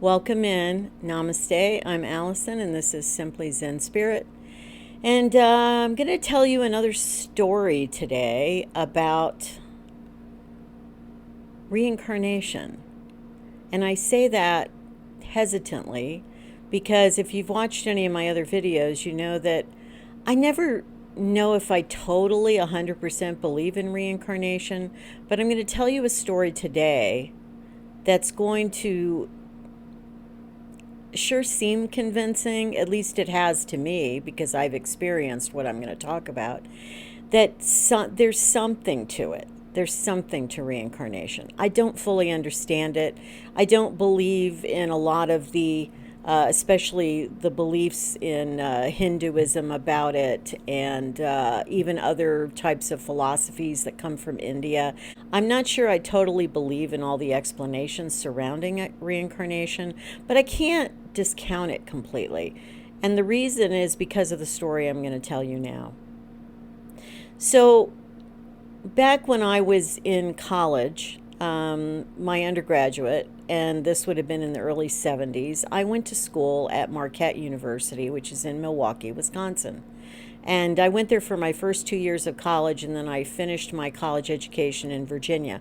Welcome in. Namaste. I'm Allison, and this is Simply Zen Spirit. And I'm going to tell you another story today about reincarnation. And I say that hesitantly because if you've watched any of my other videos, you know that I never know if I totally 100% believe in reincarnation, but I'm going to tell you a story today that's going to sure seem convincing, at least it has to me because I've experienced what I'm going to talk about, that there's something to it. There's something to reincarnation. I don't fully understand it. I don't believe in a lot of especially the beliefs in Hinduism about it, and even other types of philosophies that come from India. I'm not sure I totally believe in all the explanations surrounding reincarnation, but I can't discount it completely. And the reason is because of the story I'm going to tell you now. So, back when I was in college, my undergraduate, and this would have been in the early 70s, I went to school at Marquette University, which is in Milwaukee, Wisconsin. And I went there for my first 2 years of college, and then I finished my college education in Virginia.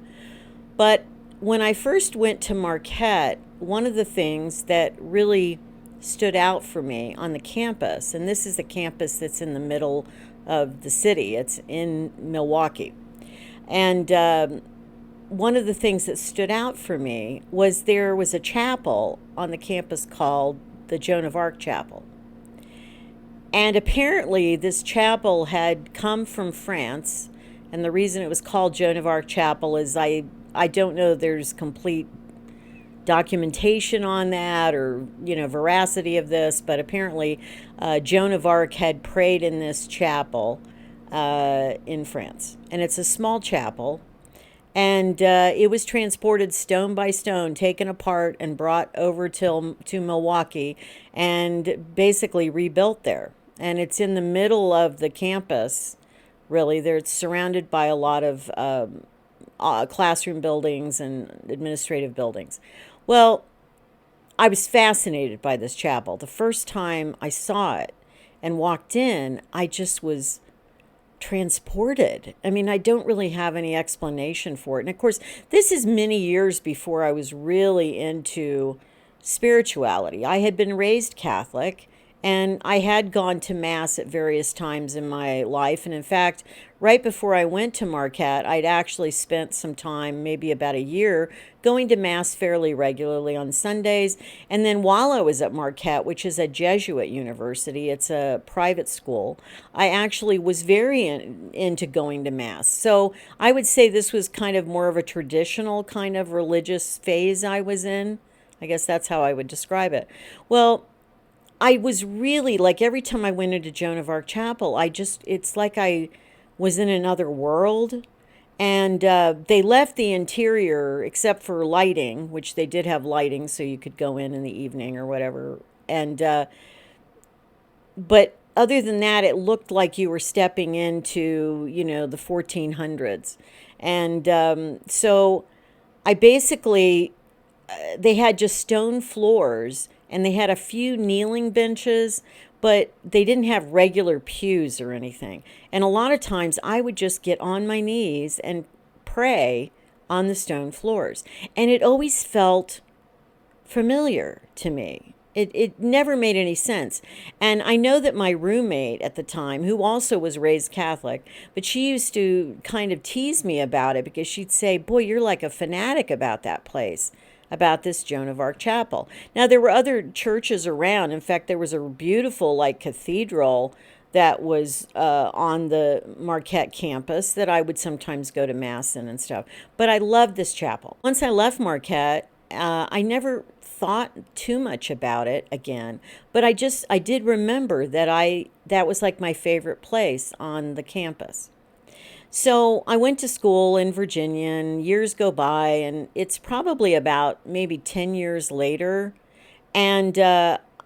But when I first went to Marquette, one of the things that really stood out for me on the campus, and this is the campus that's in the middle of the city, it's in Milwaukee. And one of the things that stood out for me was there was a chapel on the campus called the Joan of Arc Chapel. And apparently, this chapel had come from France. And the reason it was called Joan of Arc Chapel is I don't know there's complete documentation on that or, veracity of this, but apparently Joan of Arc had prayed in this chapel in France. And it's a small chapel. And it was transported stone by stone, taken apart, and brought over to Milwaukee and basically rebuilt there. And it's in the middle of the campus, really. It's surrounded by a lot of classroom buildings and administrative buildings. Well, I was fascinated by this chapel. The first time I saw it and walked in, I just was transported. I mean, I don't really have any explanation for it. And of course, this is many years before I was really into spirituality. I had been raised Catholic and I had gone to Mass at various times in my life. And in fact, right before I went to Marquette, I'd actually spent some time, maybe about a year, going to Mass fairly regularly on Sundays. And then while I was at Marquette, which is a Jesuit university, it's a private school, I actually was very into going to Mass. So I would say this was kind of more of a traditional kind of religious phase I was in. I guess that's how I would describe it. Well, I was really like every time I went into Joan of Arc Chapel, it's like I was in another world. And they left the interior except for lighting, which they did have lighting so you could go in the evening or whatever. And but other than that, it looked like you were stepping into, the 1400s. And so I basically, they had just stone floors and they had a few kneeling benches, but they didn't have regular pews or anything. And a lot of times I would just get on my knees and pray on the stone floors. And it always felt familiar to me. It never made any sense. And I know that my roommate at the time, who also was raised Catholic, but she used to kind of tease me about it because she'd say, "Boy, you're like a fanatic about that place, about this Joan of Arc Chapel." Now, there were other churches around. In fact, there was a beautiful, cathedral that was on the Marquette campus that I would sometimes go to Mass in and stuff. But I loved this chapel. Once I left Marquette, I never thought too much about it again. But I did remember that was like my favorite place on the campus. So I went to school in Virginia, and years go by, and it's probably about maybe 10 years later. And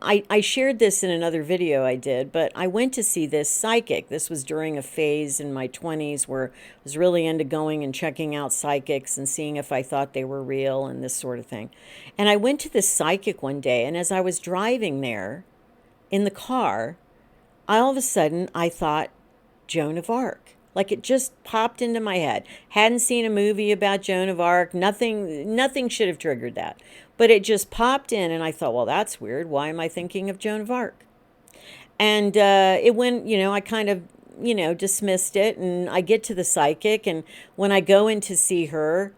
I shared this in another video I did, but I went to see this psychic. This was during a phase in my 20s where I was really into going and checking out psychics and seeing if I thought they were real and this sort of thing. And I went to this psychic one day, and as I was driving there in the car, all of a sudden I thought Joan of Arc. Like it just popped into my head. Hadn't seen a movie about Joan of Arc. Nothing should have triggered that. But it just popped in, and I thought, well, that's weird. Why am I thinking of Joan of Arc? And it went, I kind of, dismissed it. And I get to the psychic, and when I go in to see her,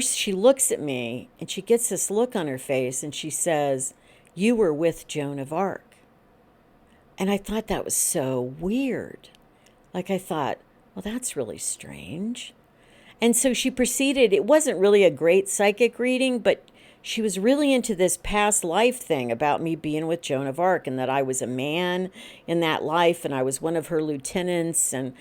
she looks at me, and she gets this look on her face, and she says, "You were with Joan of Arc." And I thought that was so weird. Like I thought, well, that's really strange. And so she proceeded. It wasn't really a great psychic reading, but she was really into this past life thing about me being with Joan of Arc, and that I was a man in that life, and I was one of her lieutenants, and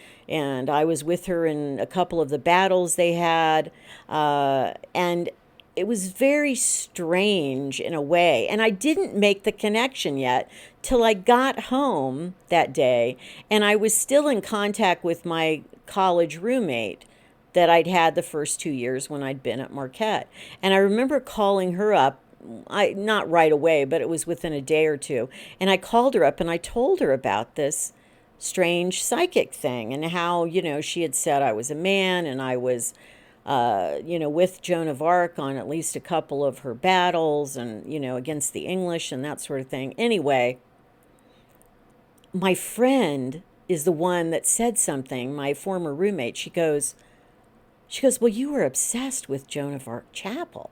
I was with her in a couple of the battles they had. And it was very strange in a way. And I didn't make the connection yet till I got home that day, and I was still in contact with my college roommate that I'd had the first 2 years when I'd been at Marquette. And I remember calling her up, not right away, but it was within a day or two. And I called her up and I told her about this strange psychic thing, and how, she had said I was a man, and I was with Joan of Arc on at least a couple of her battles, and, against the English and that sort of thing. Anyway, my friend is the one that said something, my former roommate. She goes, well, you were obsessed with Joan of Arc Chapel.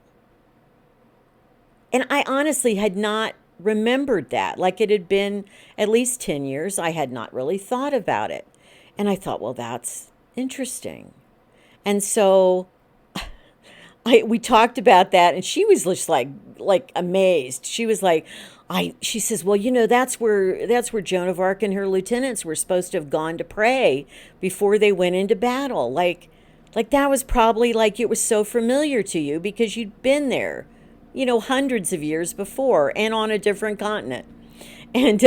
And I honestly had not remembered that. Like it had been at least 10 years. I had not really thought about it. And I thought, well, that's interesting. And so we talked about that, and she was just like amazed. She was like, she says, well, that's where Joan of Arc and her lieutenants were supposed to have gone to pray before they went into battle. Like that was probably like it was so familiar to you because you'd been there, hundreds of years before and on a different continent. And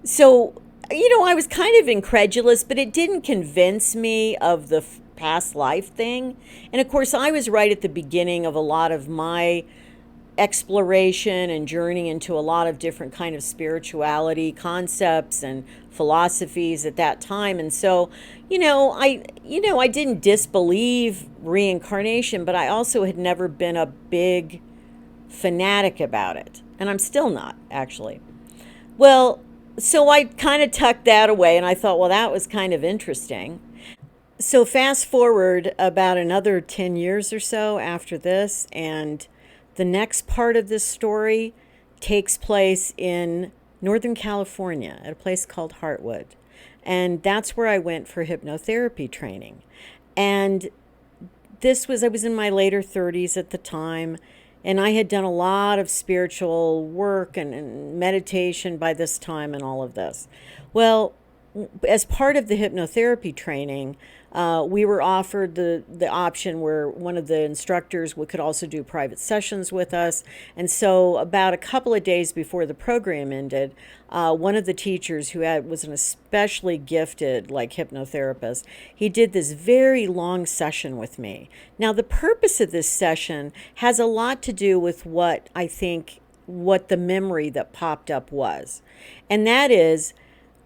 so, I was kind of incredulous, but it didn't convince me of the past life thing. And of course, I was right at the beginning of a lot of my exploration and journey into a lot of different kind of spirituality concepts and philosophies at that time. And so, I didn't disbelieve reincarnation, but I also had never been a big fanatic about it. And I'm still not, actually. Well, so I kind of tucked that away, and I thought, well, that was kind of interesting. So fast forward about another 10 years or so after this, and the next part of this story takes place in Northern California at a place called Heartwood. And that's where I went for hypnotherapy training. And I was in my later 30s at the time, and I had done a lot of spiritual work and meditation by this time and all of this. Well, as part of the hypnotherapy training, we were offered the option where one of the instructors could also do private sessions with us. And so about a couple of days before the program ended, one of the teachers was an especially gifted hypnotherapist, he did this very long session with me. Now, the purpose of this session has a lot to do with what the memory that popped up was. And that is,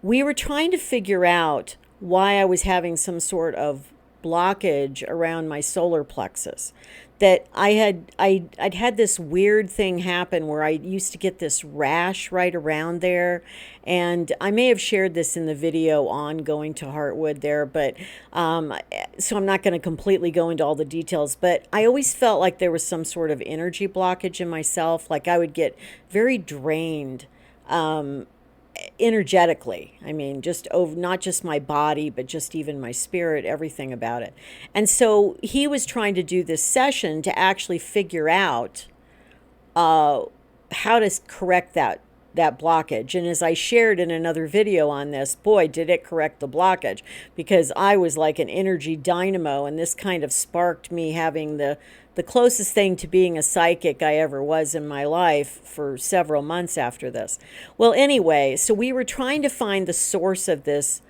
we were trying to figure out why I was having some sort of blockage around my solar plexus. That I'd had this weird thing happen where I used to get this rash right around there. And I may have shared this in the video on going to Heartwood there, but so I'm not going to completely go into all the details. But I always felt like there was some sort of energy blockage in myself. Like I would get very drained energetically. I mean, just over, not just my body, but just even my spirit, everything about it. And so he was trying to do this session to actually figure out how to correct that blockage. And as I shared in another video on this, boy, did it correct the blockage, because I was like an energy dynamo, and this kind of sparked me having the the closest thing to being a psychic I ever was in my life for several months after this. Well, anyway, so we were trying to find the source of this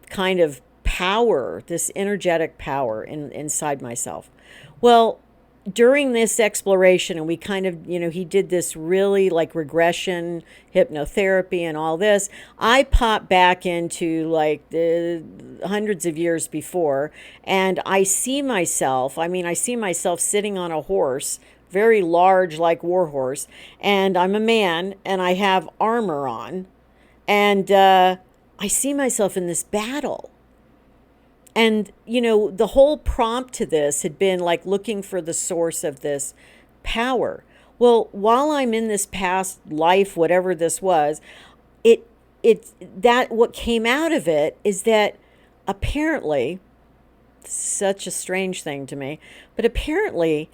kind of power, this energetic power inside myself. Well, during this exploration, and we kind of, he did this really like regression hypnotherapy and all this, I popped back into like the hundreds of years before, and I see myself, I see myself sitting on a horse, very large, like war horse, and I'm a man, and I have armor on, and I see myself in this battle. And, the whole prompt to this had been like looking for the source of this power. Well, while I'm in this past life, whatever this was, what came out of it is that apparently, such a strange thing to me, but apparently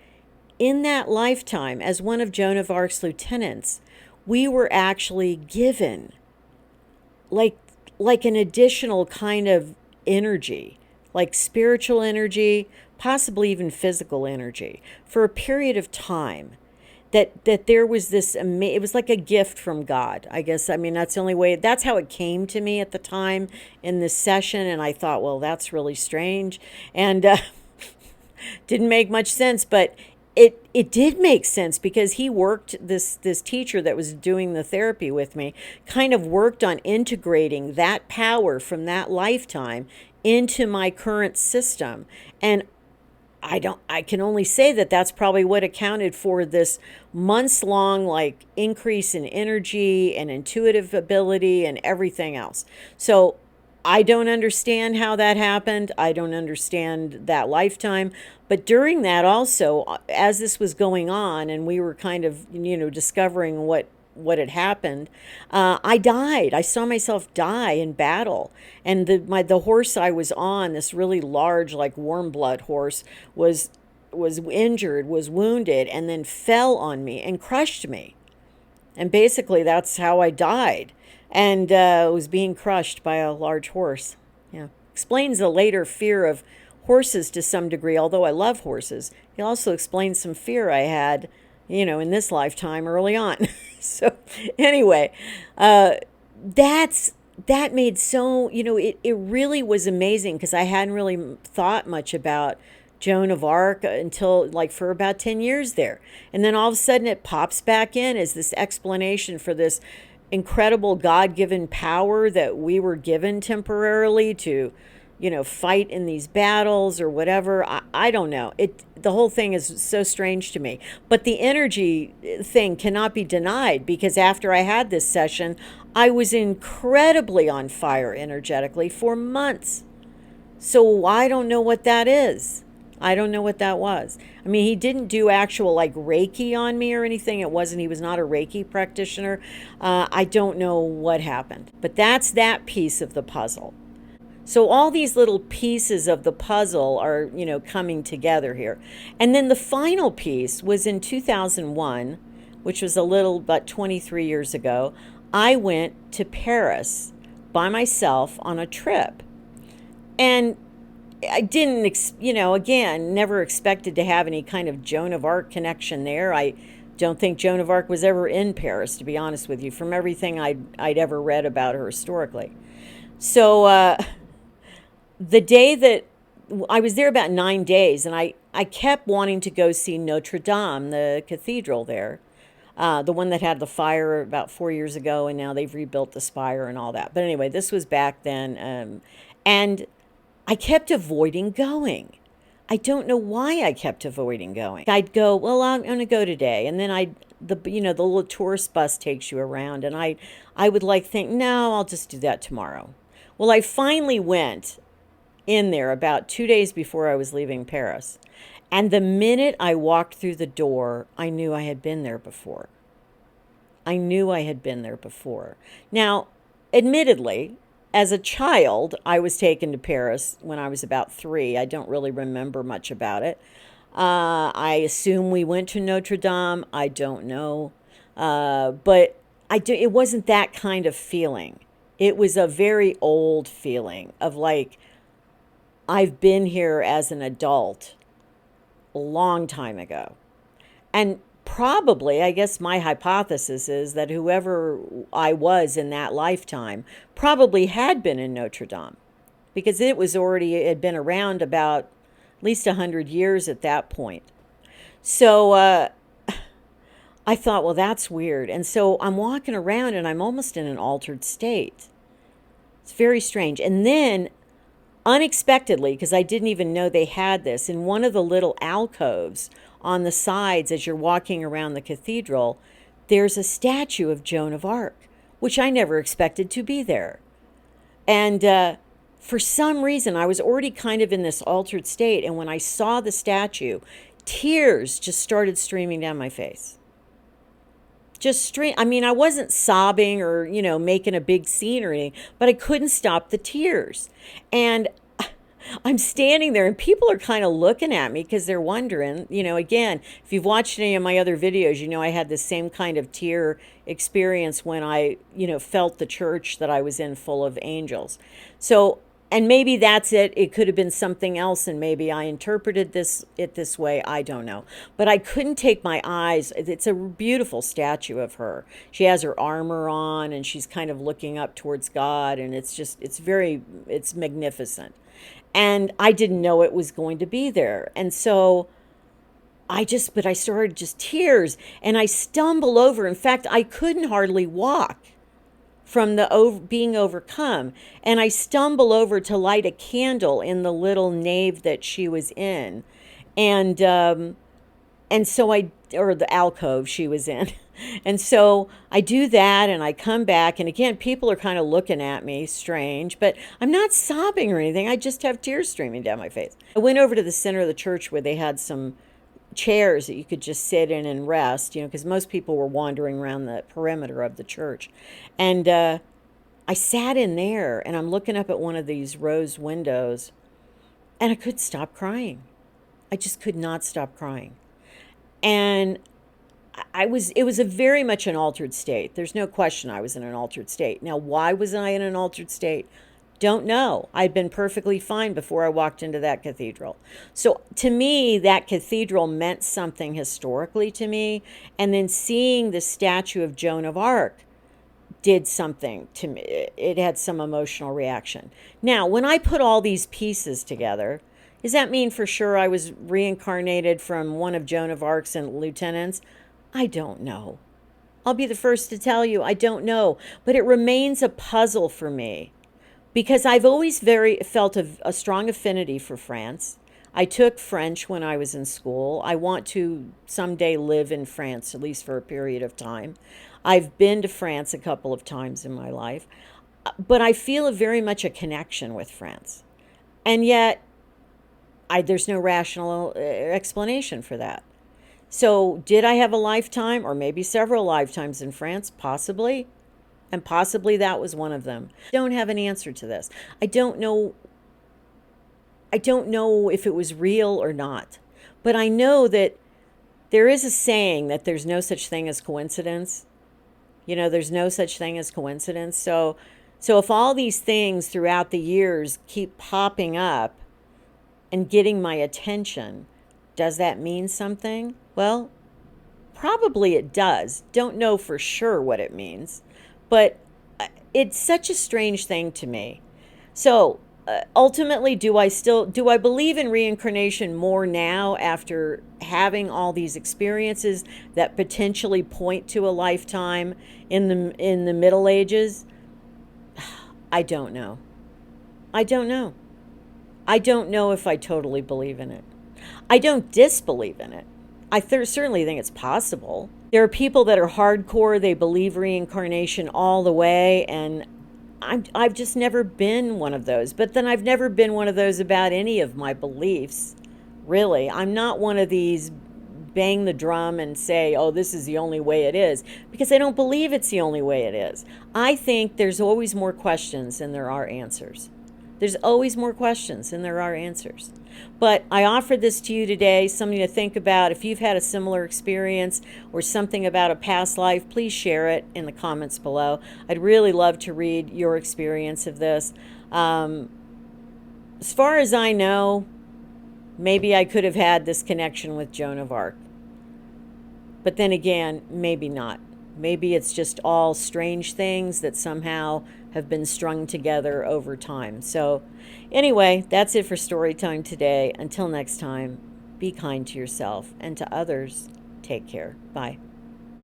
in that lifetime, as one of Joan of Arc's lieutenants, we were actually given like an additional kind of energy, like spiritual energy, possibly even physical energy, for a period of time. That there was this, it was like a gift from God, I guess. That's the only way, that's how it came to me at the time in this session. And I thought, well, that's really strange. And didn't make much sense, but it did make sense, because he worked, this teacher that was doing the therapy with me kind of worked on integrating that power from that lifetime into my current system. And I can only say that that's probably what accounted for this months long like increase in energy and intuitive ability and everything else. So I don't understand how that happened. I don't understand that lifetime. But during that also, as this was going on and we were kind of, discovering what had happened, I died. I saw myself die in battle. And the horse I was on, this really large, like warm blood horse, was injured, was wounded, and then fell on me and crushed me. And basically that's how I died. And was being crushed by a large horse. Yeah. Explains the later fear of horses to some degree, although I love horses. It also explains some fear I had, in this lifetime early on. So anyway, that made so, it really was amazing, because I hadn't really thought much about Joan of Arc until like for about 10 years there. And then all of a sudden it pops back in as this explanation for this incredible God-given power that we were given temporarily to, fight in these battles or whatever. I don't know. The whole thing is so strange to me. But the energy thing cannot be denied, because after I had this session, I was incredibly on fire energetically for months. So I don't know what that is. I don't know what that was. He didn't do actual like Reiki on me or anything. He was not a Reiki practitioner. I don't know what happened, but that's that piece of the puzzle. So all these little pieces of the puzzle are, coming together here. And then the final piece was in 2001, which was about 23 years ago. I went to Paris by myself on a trip. And I didn't, again, never expected to have any kind of Joan of Arc connection there. I don't think Joan of Arc was ever in Paris, to be honest with you, from everything I'd ever read about her historically. So the day that I was there, about 9 days, and I kept wanting to go see Notre Dame, the cathedral there, the one that had the fire about 4 years ago, and now they've rebuilt the spire and all that. But anyway, this was back then, and I kept avoiding going. I don't know why I kept avoiding going. I'd go, well, I'm going to go today. And then the little tourist bus takes you around. And I would think, no, I'll just do that tomorrow. Well, I finally went in there about 2 days before I was leaving Paris. And the minute I walked through the door, I knew I had been there before. Now, admittedly, as a child, I was taken to Paris when I was about 3. I don't really remember much about it. I assume we went to Notre Dame. I don't know. But it wasn't that kind of feeling. It was a very old feeling of I've been here as an adult a long time ago. And probably, I guess my hypothesis is that whoever I was in that lifetime probably had been in Notre Dame, because it had been around about at least 100 years at that point. So I thought, well, that's weird. And so I'm walking around and I'm almost in an altered state. It's very strange. And then, unexpectedly, because I didn't even know they had this, in one of the little alcoves on the sides as you're walking around the cathedral, there's a statue of Joan of Arc, which I never expected to be there. And for some reason, I was already kind of in this altered state. And when I saw the statue, tears just started streaming down my face. I mean, I wasn't sobbing or, making a big scene or anything, but I couldn't stop the tears. And I'm standing there and people are kind of looking at me because they're wondering, again, if you've watched any of my other videos, I had the same kind of tear experience when I, felt the church that I was in full of angels. So, and maybe that's it. It could have been something else, and maybe I interpreted it this way. I don't know. But I couldn't take my eyes. It's a beautiful statue of her. She has her armor on, and she's kind of looking up towards God, and it's magnificent. And I didn't know it was going to be there. And so but I started just tears, and I stumble over. In fact, I couldn't hardly walk from being overcome. And I stumble over to light a candle in the little nave that she was in. And so or the alcove she was in. And so I do that, and I come back, and again, people are kind of looking at me strange, but I'm not sobbing or anything. I just have tears streaming down my face. I went over to the center of the church where they had some chairs that you could just sit in and rest, because most people were wandering around the perimeter of the church. And I sat in there, and I'm looking up at one of these rose windows, and I couldn't stop crying. I just could not stop crying. And it was a very much an altered state. There's no question I was in an altered state. Now, why was I in an altered state? Don't know. I'd been perfectly fine before I walked into that cathedral. So to me, that cathedral meant something historically to me. And then seeing the statue of Joan of Arc did something to me. It had some emotional reaction. Now, when I put all these pieces together, does that mean for sure I was reincarnated from one of Joan of Arc's lieutenants? I don't know. I'll be the first to tell you, I don't know. But it remains a puzzle for me, because I've always felt a strong affinity for France. I took French when I was in school. I want to someday live in France, at least for a period of time. I've been to France a couple of times in my life, but I feel very much a connection with France. And yet, there's no rational explanation for that. So did I have a lifetime, or maybe several lifetimes in France? Possibly. And possibly that was one of them. I don't have an answer to this. I don't know if it was real or not. But I know that there is a saying that there's no such thing as coincidence. There's no such thing as coincidence. So if all these things throughout the years keep popping up and getting my attention, does that mean something? Well, probably it does. Don't know for sure what it means, but it's such a strange thing to me. So ultimately, do I believe in reincarnation more now after having all these experiences that potentially point to a lifetime in the Middle Ages? I don't know. I don't know. I don't know if I totally believe in it. I don't disbelieve in it. I certainly think it's possible. There are people that are hardcore. They believe reincarnation all the way, and I've just never been one of those. But then I've never been one of those about any of my beliefs, really. I'm not one of these bang the drum and say, oh, this is the only way it is, because I don't believe it's the only way it is. I think there's always more questions than there are answers. There's always more questions than there are answers. But I offer this to you today, something to think about. If you've had a similar experience or something about a past life, please share it in the comments below. I'd really love to read your experience of this. As far as I know, Maybe I could have had this connection with Joan of Arc. But then again, maybe not. Maybe it's just all strange things that somehow have been strung together over time. So, anyway, that's it for story time today. Until next time, be kind to yourself and to others. Take care. Bye.